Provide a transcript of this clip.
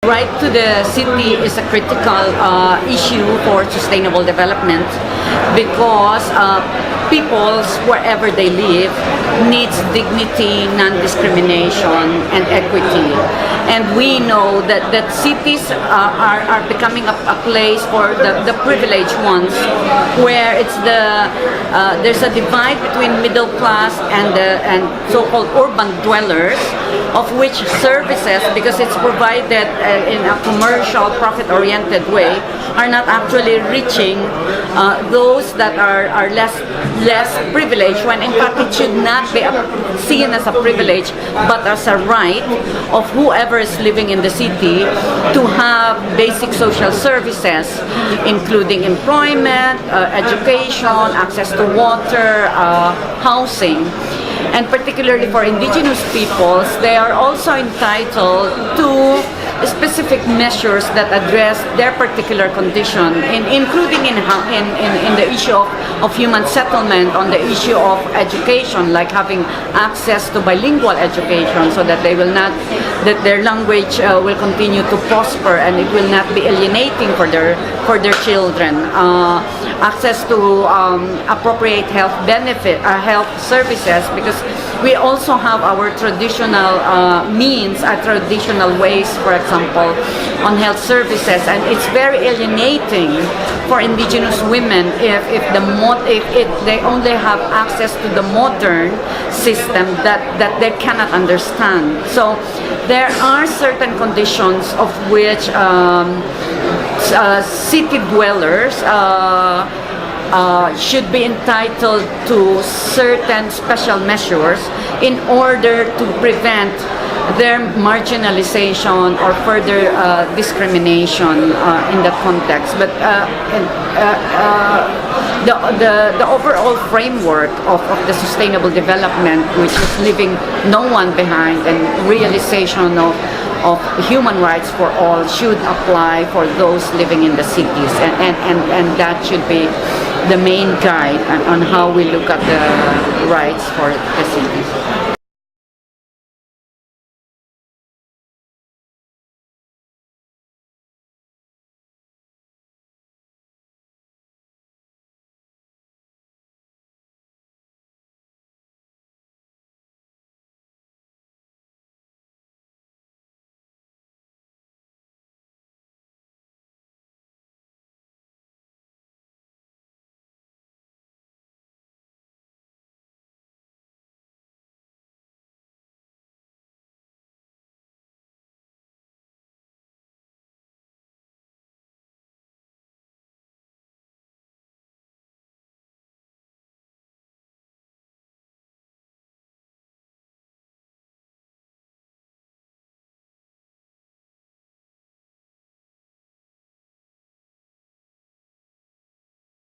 Right to the city is a critical issue for sustainable development because peoples, wherever they live, needs dignity, non-discrimination, and equity. And we know that cities are becoming a place for the privileged ones, where there's a divide between middle class and so-called urban dwellers, of which services, because it's provided in a commercial, profit-oriented way, are not actually reaching those that are less privileged, when in fact it should not be seen as a privilege but as a right of whoever is living in the city to have basic social services, including employment, education, access to water, housing. And particularly for indigenous peoples, they are also entitled to specific measures that address their particular condition, including in the issue of human settlement, on the issue of education, like having access to bilingual education, so that their language will continue to prosper and it will not be alienating for their children. Access to appropriate health health services, because we also have our traditional means, our traditional ways, for example, on health services, and it's very alienating for indigenous women if they only have access to the modern system that they cannot understand. So there are certain conditions of which city dwellers should be entitled to certain special measures in order to prevent their marginalization or further discrimination in that context. But the overall framework of the sustainable development, which is leaving no one behind and realization of human rights for all, should apply for those living in the cities, and that should be the main guide on how we look at the rights for the cities.